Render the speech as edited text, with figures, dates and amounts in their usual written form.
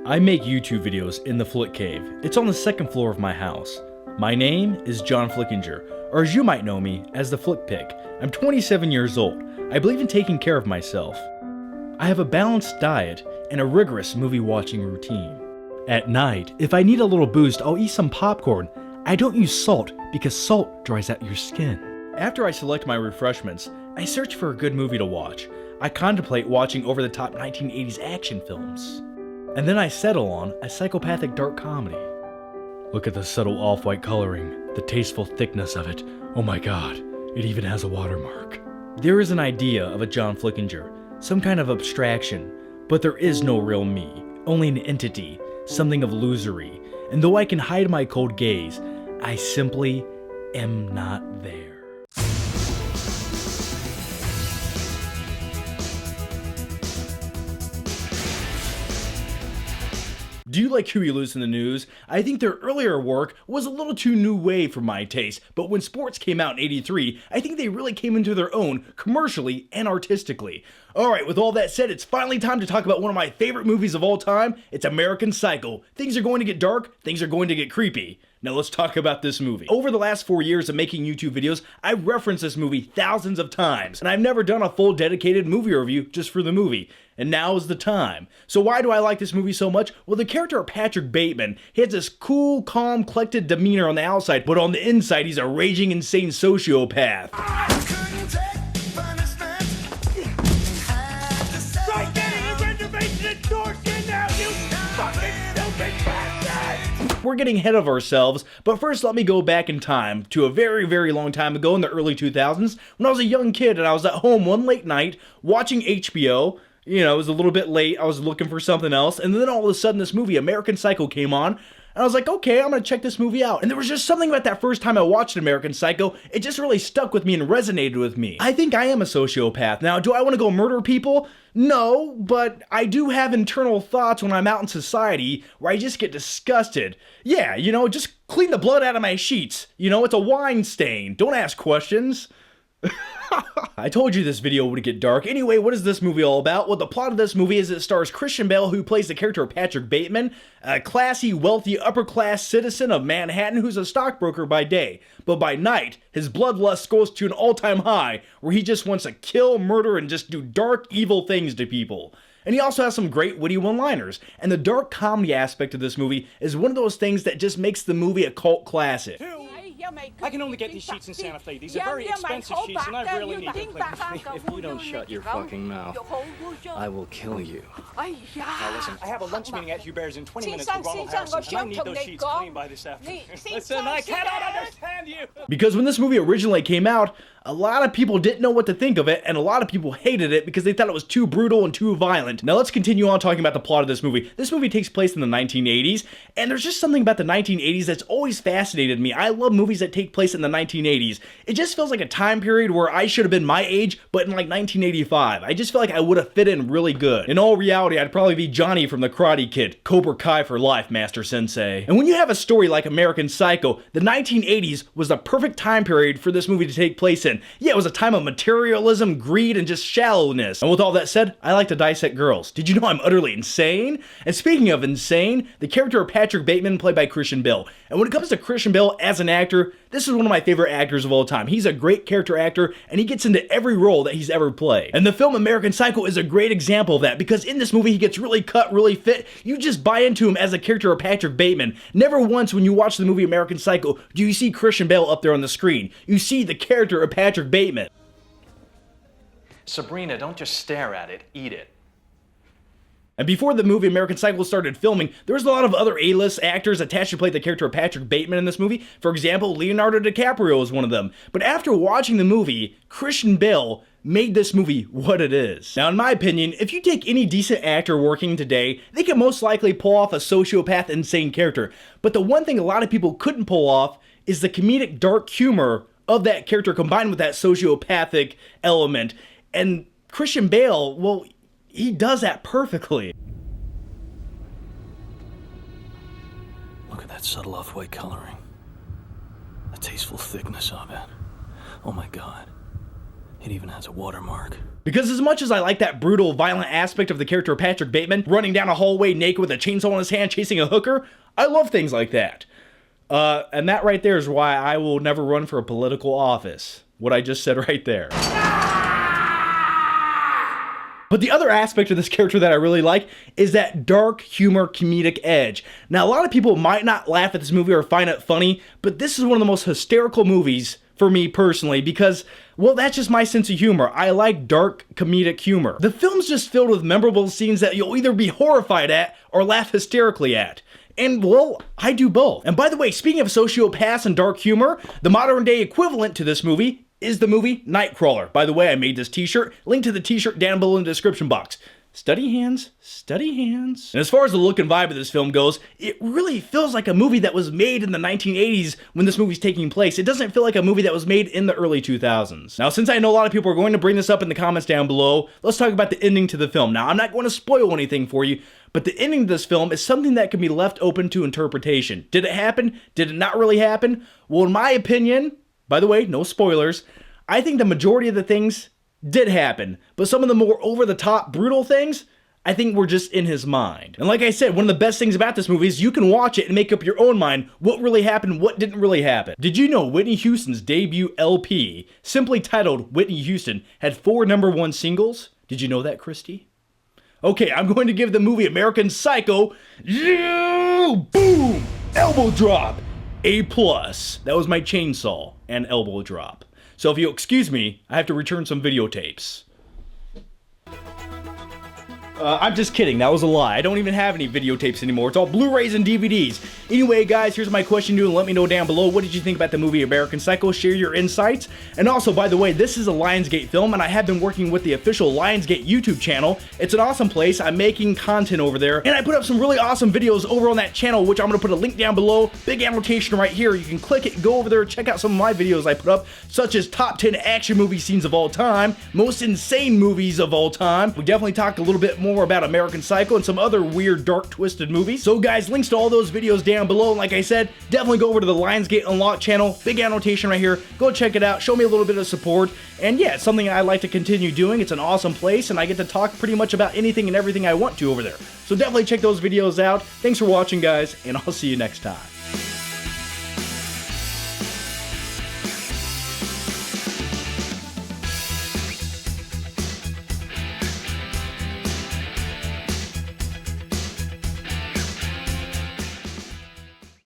I make YouTube videos in the Flick Cave. It's on the second floor of my house. My name is John Flickinger, or as you might know me, as the Flick Pick. I'm 27 years old. I believe in taking care of myself. I have a balanced diet and a rigorous movie watching routine. At night, if I need a little boost, I'll eat some popcorn. I don't use salt because salt dries out your skin. After I select my refreshments, I search for a good movie to watch. I contemplate watching over-the-top 1980s action films. And then I settle on a psychopathic dark comedy. Look at the subtle off-white coloring, the tasteful thickness of it. Oh my god, it even has a watermark. There is an idea of a John Flickinger, some kind of abstraction, but there is no real me, only an entity, something of illusory. And though I can hide my cold gaze, I simply am not there. Do you like Huey Lewis in the News? I think their earlier work was a little too new wave for my taste, but when Sports came out in '83, I think they really came into their own commercially and artistically. Alright, with all that said, it's finally time to talk about one of my favorite movies of all time. It's American Psycho. Things are going to get dark, things are going to get creepy. Now let's talk about this movie. Over the last 4 years of making YouTube videos, I've referenced this movie thousands of times, and I've never done a full dedicated movie review just for the movie. And now is the time. So why do I like this movie so much? Well, the character of Patrick Bateman, he has this cool, calm, collected demeanor on the outside, but on the inside, he's a raging, insane sociopath. We're getting ahead of ourselves, but first let me go back in time to a very, very long time ago in the early 2000s when I was a young kid and I was at home one late night watching HBO. You know, it was a little bit late, I was looking for something else, and then all of a sudden this movie, American Psycho, came on, and I was like, okay, I'm gonna check this movie out. And there was just something about that first time I watched American Psycho, it just really stuck with me and resonated with me. I think I am a sociopath. Now, do I want to go murder people? No, but I do have internal thoughts when I'm out in society where I just get disgusted. Yeah, you know, just clean the blood out of my sheets. You know, it's a wine stain. Don't ask questions. I told you this video would get dark. Anyway, what is this movie all about? Well, the plot of this movie is it stars Christian Bale, who plays the character of Patrick Bateman, a classy, wealthy, upper-class citizen of Manhattan who's a stockbroker by day. But by night, his bloodlust goes to an all-time high, where he just wants to kill, murder, and just do dark, evil things to people. And he also has some great witty one-liners. And the dark comedy aspect of this movie is one of those things that just makes the movie a cult classic. I can only get these sheets in Santa Fe. These are very expensive sheets, and I really need them. If you don't shut your fucking mouth, I will kill you. Now listen, I have a lunch meeting at Hubert's in 20 minutes with Ronald Harrison, and I need those sheets cleaned by this afternoon. Listen, I cannot understand you! Because when this movie originally came out, a lot of people didn't know what to think of it, and a lot of people hated it because they thought it was too brutal and too violent. Now let's continue on talking about the plot of this movie. This movie takes place in the 1980s, and there's just something about the 1980s that's always fascinated me. I love movies that take place in the 1980s. It just feels like a time period where I should have been my age, but in like 1985. I just feel like I would have fit in really good. In all reality, I'd probably be Johnny from The Karate Kid. Cobra Kai for life, Master Sensei. And when you have a story like American Psycho, the 1980s was the perfect time period for this movie to take place in. Yeah, it was a time of materialism, greed, and just shallowness. And with all that said, I like to dissect girls. Did you know I'm utterly insane? And speaking of insane, the character of Patrick Bateman played by Christian Bale. And when it comes to Christian Bale as an actor, this is one of my favorite actors of all time. He's a great character actor, and he gets into every role that he's ever played. And the film American Psycho is a great example of that, because in this movie he gets really cut, really fit. You just buy into him as the character of Patrick Bateman. Never once when you watch the movie American Psycho do you see Christian Bale up there on the screen. You see the character of Patrick Bateman. Sabrina, don't just stare at it, eat it. And before the movie American Psycho started filming, there was a lot of other A-list actors attached to play the character of Patrick Bateman in this movie. For example, Leonardo DiCaprio was one of them. But after watching the movie, Christian Bale made this movie what it is. Now, in my opinion, if you take any decent actor working today, they can most likely pull off a sociopath, insane character. But the one thing a lot of people couldn't pull off is the comedic dark humor of that character combined with that sociopathic element. And Christian Bale, well, he does that perfectly. Look at that subtle off-white coloring. The tasteful thickness of it. Oh my god. It even has a watermark. Because as much as I like that brutal, violent aspect of the character of Patrick Bateman, running down a hallway naked with a chainsaw in his hand chasing a hooker, I love things like that. And that right there is why I will never run for a political office. What I just said right there. But the other aspect of this character that I really like is that dark humor comedic edge. Now, a lot of people might not laugh at this movie or find it funny, but this is one of the most hysterical movies for me personally because, well, that's just my sense of humor. I like dark comedic humor. The film's just filled with memorable scenes that you'll either be horrified at or laugh hysterically at. And, well, I do both. And by the way, speaking of sociopaths and dark humor, the modern day equivalent to this movie is the movie Nightcrawler. By the way, I made this t-shirt. Link to the t-shirt down below in the description box. Steady hands, steady hands. And as far as the look and vibe of this film goes, it really feels like a movie that was made in the 1980s when this movie's taking place. It doesn't feel like a movie that was made in the early 2000s. Now, since I know a lot of people are going to bring this up in the comments down below, let's talk about the ending to the film. Now, I'm not going to spoil anything for you, but the ending to this film is something that can be left open to interpretation. Did it happen? Did it not really happen? Well, in my opinion, by the way, no spoilers, I think the majority of the things did happen, but some of the more over-the-top, brutal things, I think were just in his mind. And like I said, one of the best things about this movie is you can watch it and make up your own mind what really happened, what didn't really happen. Did you know Whitney Houston's debut LP, simply titled Whitney Houston, had 4 #1 singles? Did you know that, Christy? Okay, I'm going to give the movie American Psycho, boom, elbow drop, A+. That was my chainsaw and elbow drop. So if you'll excuse me, I have to return some videotapes. I'm just kidding, that was a lie. I don't even have any videotapes anymore. It's all Blu-rays and DVDs. Anyway, guys, here's my question to you, and let me know down below, what did you think about the movie American Psycho? Share your insights. And also, by the way, this is a Lionsgate film, and I have been working with the official Lionsgate YouTube channel. It's an awesome place. I'm making content over there, and I put up some really awesome videos over on that channel, which I'm going to put a link down below. Big annotation right here. You can click it, go over there, check out some of my videos I put up, such as top 10 action movie scenes of all time, most insane movies of all time. We definitely talked a little bit more about American Psycho and some other weird, dark, twisted movies. So guys, links to all those videos down below. And like I said, definitely go over to the Lionsgate Unlocked channel. Big annotation right here. Go check it out. Show me a little bit of support. And yeah, it's something I like to continue doing. It's an awesome place, and I get to talk pretty much about anything and everything I want to over there. So definitely check those videos out. Thanks for watching, guys, and I'll see you next time.